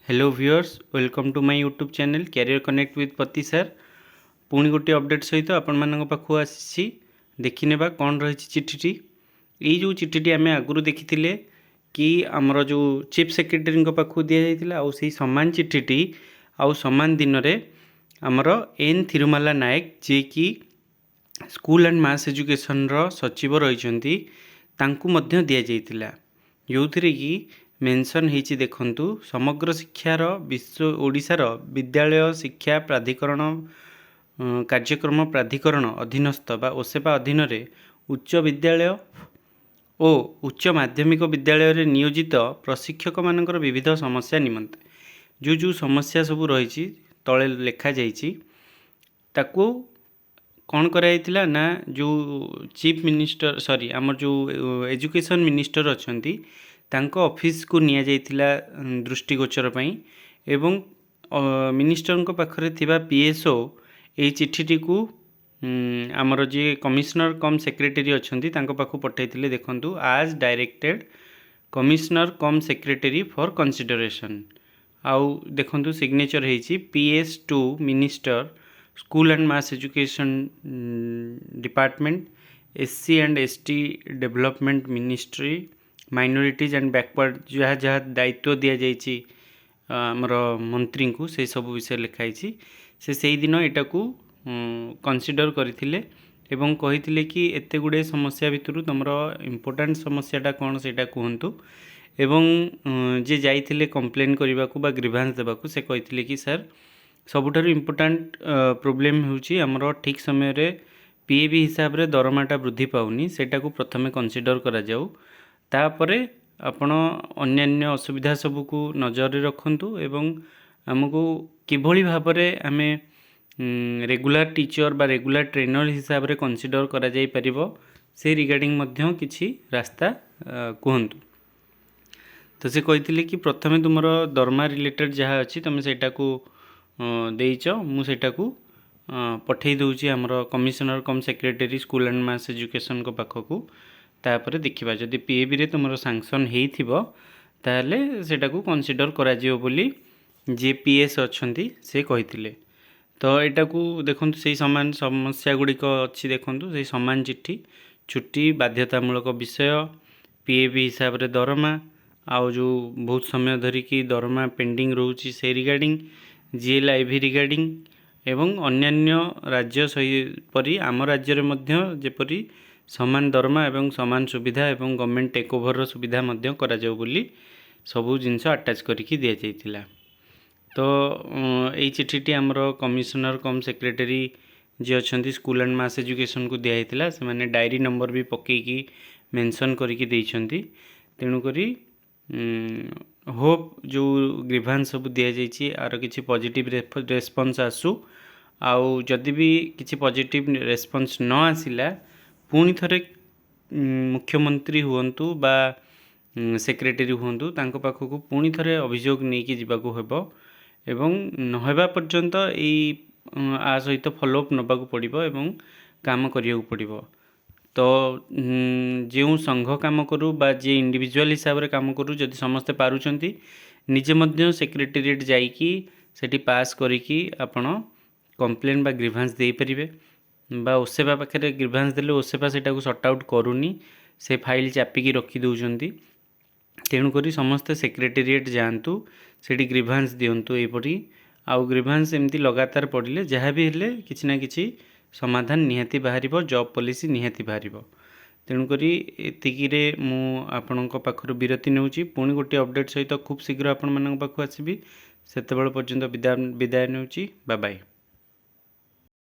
Hello viewers, welcome to my YouTube channel career connect with Pati sir. पुणी गोटे update सहित आपण मान पाखु आसी देखने कौन रही चिट्ठी। ये जो चिट्ठी आम आगुरी देखी कि आमर जो चीफ सेक्रेटरी पाखु दि जाता से सामान चिट्ठी आउ सामान दिन में आमर एन थिरुमाला नायक जी की स्कूल एंड मास एजुकेशन सचिव रही दि जाता जो थी कि मेंशन होती देखंतु समग्र शिक्षार विश्व ओडिशार विद्यालय शिक्षा प्राधिकरण कार्यक्रम प्राधिकरण अधीनस्थ बा ओसेपा अधीन रे उच्च विद्यालय ओ उच्च माध्यमिक विद्यालय रे नियोजित प्रशिक्षक मानकर विविध समस्या निमंते जो समस्या सब रही तले लेखा जाइछि ताकू कौन कराइथिला ना जो चीफ मिनिस्टर सॉरी आमर जो एजुकेशन मिनिस्टर अछंती तांको ऑफिस को निया जाइथिला दृष्टिगोचर पई एवं मिनिस्टर को पाखरे थिबा पीएसओ ए चिट्ठी को आमर जे कमिश्नर कम सेक्रेटरी अछंती तांको पाखु पठाइथिले देखंतु आज director commissioner cum secretary for consideration आउ देखंतु सिग्नेचर हेछि PS2 minister school and mass education department SC and ST development ministry minorities and backward जहाँ जहाँ दायित्व दि जाइए आमर मंत्री को से सब विषय लिखाई से दिन यहाँ को कंसीडर करथिले एवं कही कि एते गुड़े समस्या भितर तुम इम्पोर्टाट समस्याटा कौन से कहतु एवं जे जाइथिले कंप्लेन करने को बा ग्रीभांस देवाक से कही कि सर सबुठार इम्पोर्टाट प्रोब्लेम होउची हमर ठीक समय रे पीएबी हिसाब रे दरमाटा वृद्धि पाउनी सेटा को प्रथमे कंसीडर करा जाऊ तापरे आपण अन्यान्य असुविधा सबू को नजर रखंतु एवं आमको किभली भाव में आम रेगुलर टीचर बा रेगुलर ट्रेनर हिसाब रे कंसीडर करा जाई परिबो से रिगार्डिंग मध्य किछि रास्ता कहतु। तो से कही कि प्रथमे तुम दरमा रिलेटेड जहाँ अच्छी तुम सेटा को देइच मु सेटा को पठे दूची आमर commissioner cum secretary school and mass education को पाखक तापर देखा जदि पीएबी रे तुम सांक्शन हो ताले सेटा को कंसीडर करा जियो बोली जे पीएस अच्छी से कही। तो यहाँ को देखो से समान समस्या गुड़िक अच्छी देखो से समान चिट्ठी छुट्टी बाध्यतामूलक विषय पीएबी हिसाब रे दरमा आउ जो बहुत समय धरिकी दरमा पेंडिंग रोची से रिगार्डिंग GLIV रिगार्डिंग एवं अन्यान्य राज्य सही परी आम राज्य रे मध्य जेपरी समान दरमा एवं समान सुविधा एवं गवर्नमेंट टेक ओवर सुविधा मध्य करा जाऊ बोली सबू जिनस अटैच करके दि जाइथिला। तो यही चिट्ठी आमर कमिश्नर कम सेक्रेटरी जी अच्छा स्कूल एंड मास एजुकेशन को दिखाई से माने डायरी नंबर भी पकईकी मेंशन करके देइछंती तेणुकरी होप जो ग्रीभांस सब दि जाइए आर किसी पॉजिटिव रेस्पॉन्स आसू आउ जदि भी किसी पॉजिटिव रेस्पॉन्स न आसिला पुणी थरे मुख्यमंत्री हुंतु बा सेक्रेटरी हुंतु तांको पाखकु पुणी थरे अभियोग नहीं जावाकू हेबो एवं नहेबा पर्यंत आ सहित फॉलोअप नबाकू पड़िबो एवं काम करियाकू पड़िबो। तो जो संघ काम करूँ बा जे इंडिविजुअल हिसाब रे काम करूँ जदि समस्ते पारुचंती निजे मध्य सेक्रेटेरिएट जाइकी सेठी पास करिकी आपण कंप्लेन बा ग्रीभांस दे परिबे बा ओसेपा पाखे ग्रीभांस देले ओसेपा सेटा को सॉर्ट आउट करूनी से फाइल चापिकी रखी दउचंती तेणुकरी समस्ते सेक्रेटेरिएट जातु सेठी ग्रीभांस दिंतु एपरी आउ ग्रीभांस एमती लगातार पड़े जहाँ भी हेले किछि ना किछि समाधान निहाती बाहर जॉब पॉलिसी निहाती बाहर तेणुकरी एतिकिरे मु आपणक पाखरु विरति नेउची पुणी गोटे अपडेट सहित खूब शीघ्र आपण मानक पाखु आसीबी सेतेबेल पर्यंत विदाय नेउची बाय बाय।